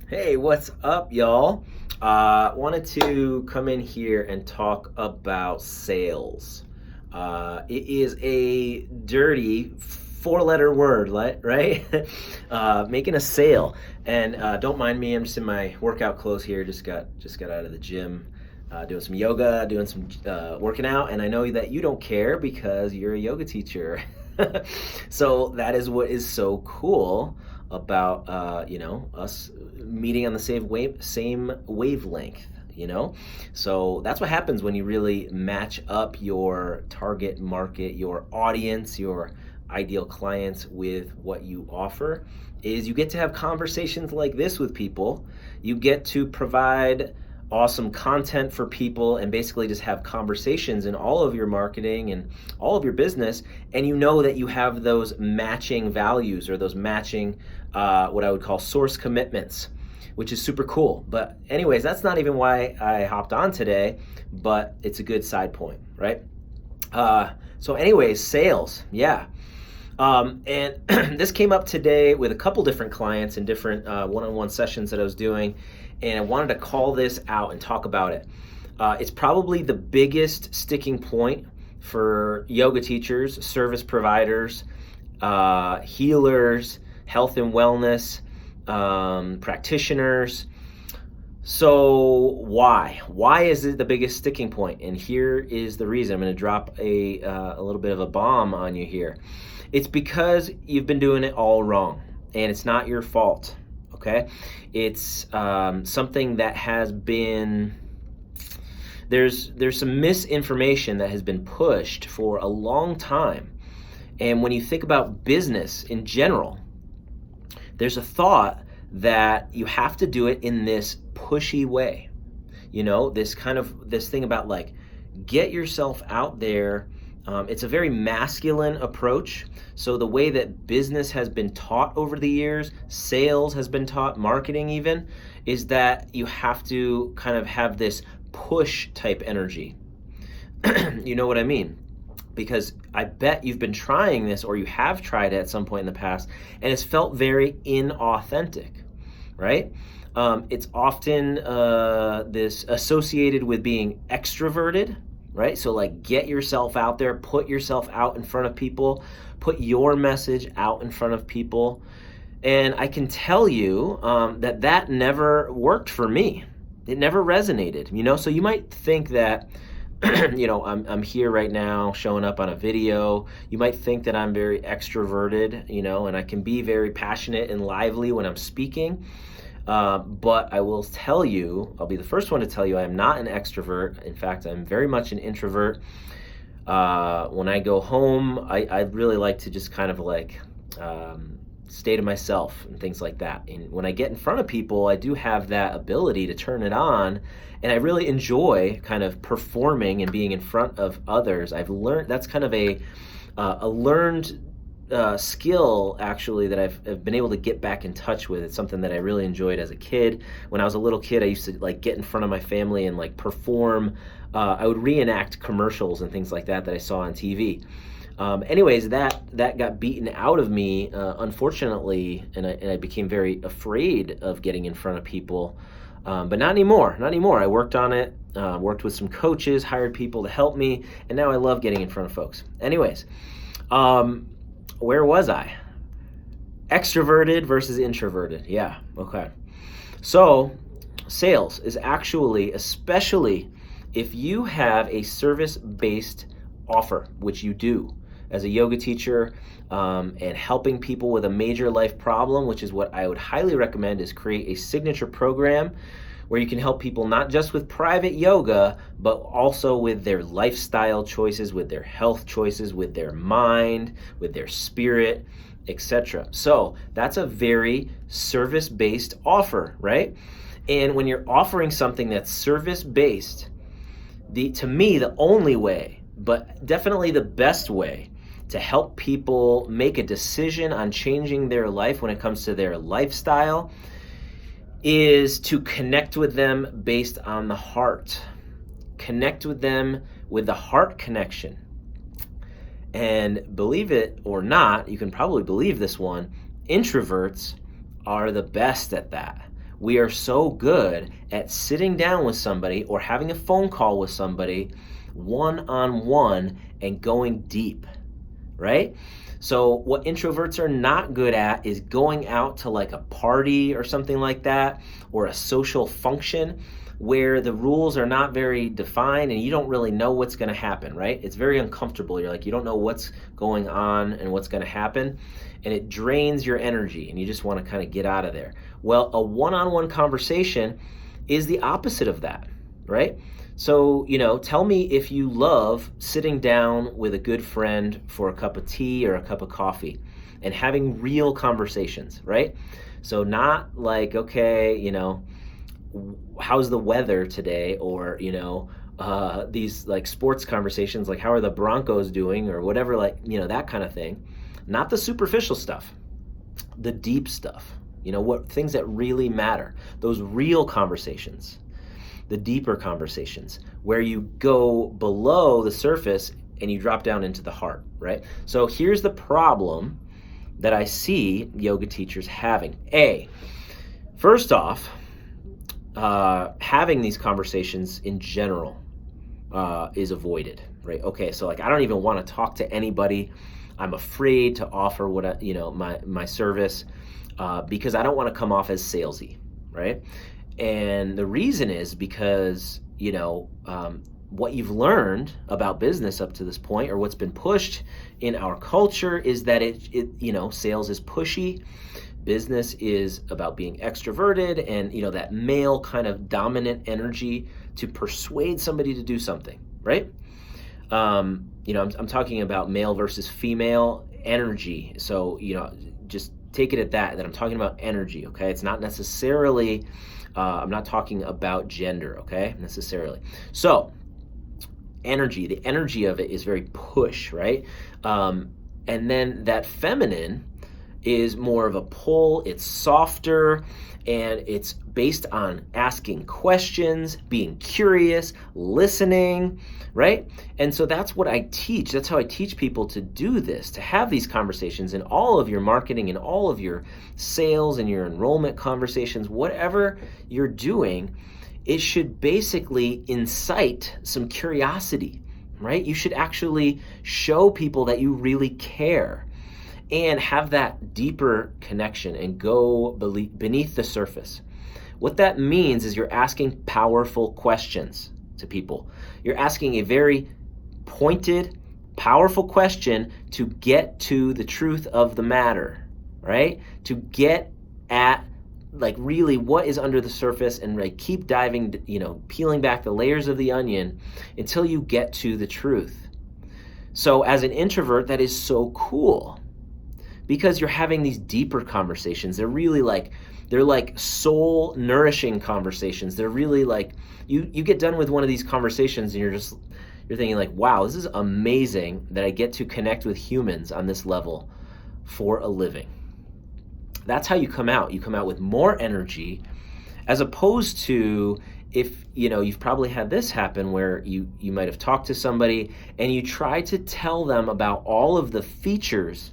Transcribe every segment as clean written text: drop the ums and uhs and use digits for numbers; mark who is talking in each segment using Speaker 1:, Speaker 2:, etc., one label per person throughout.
Speaker 1: Hey, what's up, y'all? Wanted to come in here and talk about sales. It is a dirty four-letter word, right? Making a sale. And don't mind me, I'm just in my workout clothes here. Just got out of the gym, doing some yoga, doing some working out, and I know that you don't care because you're a yoga teacher. So that is what is so cool about us meeting on the same wavelength. So that's what happens when you really match up your target market, your audience, your ideal clients with what you offer. Is you get to have conversations like this with people. You get to provide awesome content for people and basically just have conversations in all of your marketing and all of your business, and you know that you have those matching values or those matching what I would call source commitments, which is super cool. But anyways, that's not even why I hopped on today, but it's a good side point, right? So anyways, sales, yeah. And this came up today with a couple different clients in different one-on-one sessions that I was doing, and I wanted to call this out and talk about it. It's probably the biggest sticking point for yoga teachers, service providers, healers, health and wellness, practitioners. So why? Why is it the biggest sticking point? And here is the reason. I'm going to drop a little bit of a bomb on you here. It's because you've been doing it all wrong, and it's not your fault, okay? It's something that has been, there's some misinformation that has been pushed for a long time. And when you think about business in general, there's a thought that you have to do it in this pushy way. This thing about like, get yourself out there. It's a very masculine approach. So the way that business has been taught over the years, sales has been taught, marketing even, is that you have to kind of have this push type energy. You know what I mean? Because I bet you've been trying this, or you have tried it at some point in the past, and it's felt very inauthentic, right? It's often this associated with being extroverted, right? So like, get yourself out there, put yourself out in front of people, put your message out in front of people. And I can tell you that never worked for me. It never resonated, so you might think that, I'm here right now showing up on a video. You might think that I'm very extroverted, and I can be very passionate and lively when I'm speaking. But I will tell you, I'll be the first one to tell you, I am not an extrovert. In fact, I'm very much an introvert. When I go home, I really like to just kind of like stay to myself and things like that. And when I get in front of people, I do have that ability to turn it on, and I really enjoy kind of performing and being in front of others. I've learned that's kind of a learned skill, actually, that I've been able to get back in touch with. It's something that I really enjoyed as a kid. When I was a little kid, I used to like get in front of my family and like perform. I would reenact commercials and things like that I saw on TV. Anyways, that got beaten out of me, unfortunately, and I became very afraid of getting in front of people. But not anymore. I worked on it, worked with some coaches, hired people to help me, and now I love getting in front of folks. Anyways, where was I? Extroverted versus introverted. Yeah, okay. So sales is actually, especially if you have a service-based offer, which you do as a yoga teacher, and helping people with a major life problem, which is what I would highly recommend, is create a signature program where you can help people not just with private yoga, but also with their lifestyle choices, with their health choices, with their mind, with their spirit, etc. So that's a very service-based offer, right? And when you're offering something that's service-based, to me, the only way, but definitely the best way to help people make a decision on changing their life when it comes to their lifestyle is to connect with them based on the heart. Connect with them with the heart connection. And believe it or not, you can probably believe this one, introverts are the best at that. We are so good at sitting down with somebody or having a phone call with somebody one-on-one and going deep, right? So what introverts are not good at is going out to like a party or something like that, or a social function where the rules are not very defined and you don't really know what's going to happen, right? It's very uncomfortable. You're like, you don't know what's going on and what's going to happen, and it drains your energy and you just want to kind of get out of there. Well, a one-on-one conversation is the opposite of that, right? So, tell me if you love sitting down with a good friend for a cup of tea or a cup of coffee and having real conversations, right? So not like, okay, how's the weather today? Or, these like sports conversations, like how are the Broncos doing or whatever, like, that kind of thing. Not the superficial stuff, the deep stuff, what things that really matter, those real conversations. The deeper conversations where you go below the surface and you drop down into the heart, right? So here's the problem that I see yoga teachers having. First off, having these conversations in general is avoided, right? Okay, so like I don't even want to talk to anybody. I'm afraid to offer my service because I don't want to come off as salesy, right? And the reason is because, what you've learned about business up to this point, or what's been pushed in our culture, is that sales is pushy. Business is about being extroverted and, that male kind of dominant energy to persuade somebody to do something, right? I'm talking about male versus female energy. So, just take it at that I'm talking about energy, okay? It's not necessarily... I'm not talking about gender, okay, necessarily. So, energy, the energy of it is very push, right? And then that feminine is more of a pull, it's softer, and it's based on asking questions, being curious, listening, right? And so that's what I teach. That's how I teach people to do this, to have these conversations in all of your marketing and all of your sales and your enrollment conversations, whatever you're doing, it should basically incite some curiosity, right? You should actually show people that you really care and have that deeper connection and go beneath the surface. What that means is you're asking powerful questions to people. You're asking a very pointed, powerful question to get to the truth of the matter, right? To get at like really what is under the surface and like keep diving, peeling back the layers of the onion until you get to the truth. So as an introvert, that is so cool because you're having these deeper conversations. They're really they're like soul-nourishing conversations. They're really like, you get done with one of these conversations and you're thinking like, wow, this is amazing that I get to connect with humans on this level for a living. That's how you come out. You come out with more energy, as opposed to if, you've probably had this happen where you might have talked to somebody and you try to tell them about all of the features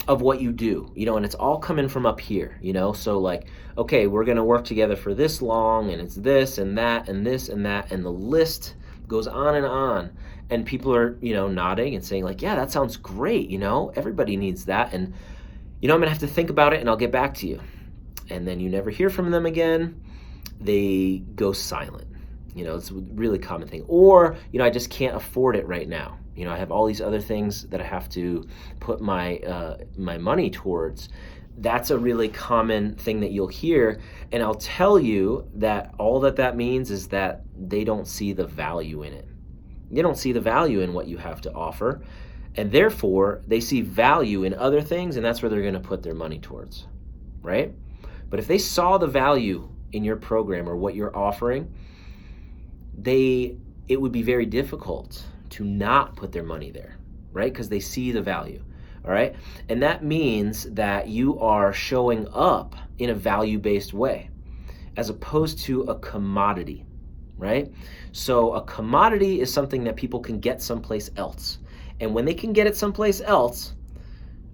Speaker 1: of what you do, and it's all coming from up here, so like, okay, we're going to work together for this long and it's this and that and this and that, and the list goes on, and people are, nodding and saying like, yeah, that sounds great, everybody needs that, and I'm going to have to think about it and I'll get back to you. And then you never hear from them again. They go silent. It's a really common thing. Or, I just can't afford it right now. I have all these other things that I have to put my money towards. That's a really common thing that you'll hear. And I'll tell you that all that means is that they don't see the value in it. They don't see the value in what you have to offer. And therefore, they see value in other things, and that's where they're going to put their money towards, right? But if they saw the value in your program or what you're offering, it would be very difficult to not put their money there, right? Because they see the value, all right? And that means that you are showing up in a value-based way as opposed to a commodity, right? So a commodity is something that people can get someplace else. And when they can get it someplace else,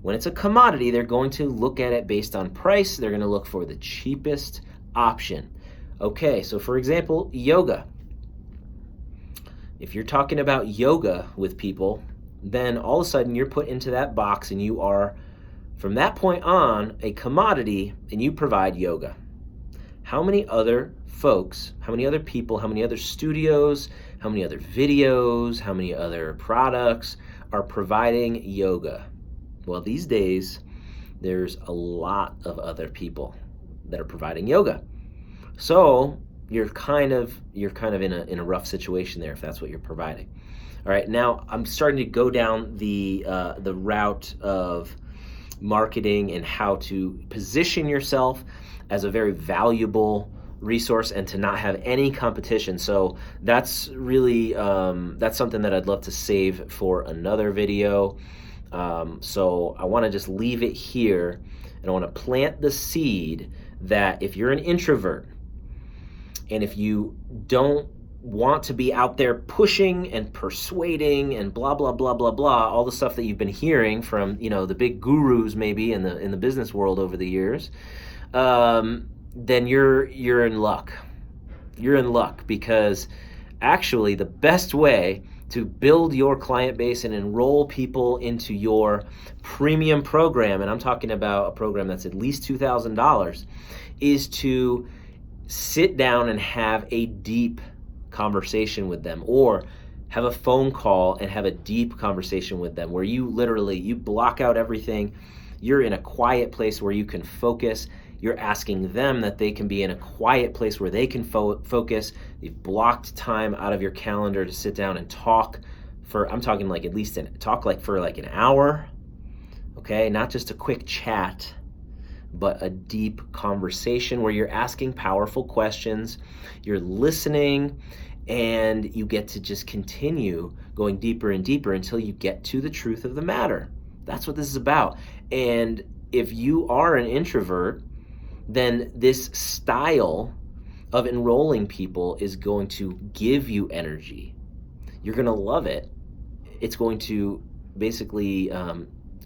Speaker 1: when it's a commodity, they're going to look at it based on price. They're going to look for the cheapest option. Okay, so for example, yoga. If you're talking about yoga with people, then all of a sudden you're put into that box and you are, from that point on, a commodity and you provide yoga. How many other folks, how many other people, how many other studios, how many other videos, how many other products are providing yoga? Well, these days, there's a lot of other people that are providing yoga. So you're kind of in a rough situation there if that's what you're providing. All right, now I'm starting to go down the route of marketing and how to position yourself as a very valuable resource and to not have any competition. So that's really that's something that I'd love to save for another video. So I want to just leave it here, and I want to plant the seed that if you're an introvert and if you don't want to be out there pushing and persuading and blah blah blah blah blah, all the stuff that you've been hearing from the big gurus maybe in the business world over the years, then you're in luck. You're in luck, because actually the best way to build your client base and enroll people into your premium program, and I'm talking about a program that's at least $2,000, is to sit down and have a deep conversation with them, or have a phone call and have a deep conversation with them where you block out everything. You're in a quiet place where you can focus. You're asking them that they can be in a quiet place where they can focus. You've blocked time out of your calendar to sit down and talk for, I'm talking like at least for like an hour, okay? Not just a quick chat, but a deep conversation where you're asking powerful questions, you're listening, and you get to just continue going deeper and deeper until you get to the truth of the matter. That's what this is about. And if you are an introvert, then this style of enrolling people is going to give you energy. You're going to love it. It's going to basically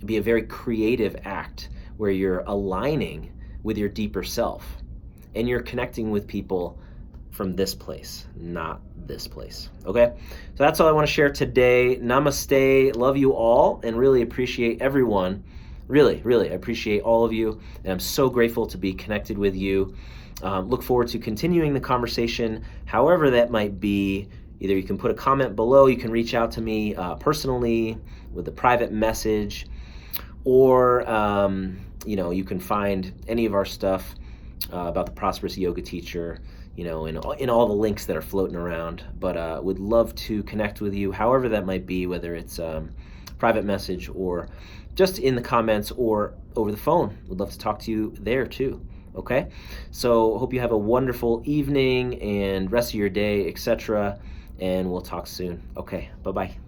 Speaker 1: be a very creative act where you're aligning with your deeper self and you're connecting with people from this place, not this place. Okay? So that's all I want to share today. Namaste. Love you all and really appreciate everyone. Really, really appreciate all of you, and I'm so grateful to be connected with you. Look forward to continuing the conversation, however that might be. Either you can put a comment below, you can reach out to me personally with a private message, or you can find any of our stuff about the Prosperous Yoga Teacher, in all the links that are floating around. But would love to connect with you, however that might be, whether it's private message or just in the comments or over the phone. Would love to talk to you there too. Okay? So hope you have a wonderful evening and rest of your day, etc. And we'll talk soon. Okay, bye-bye.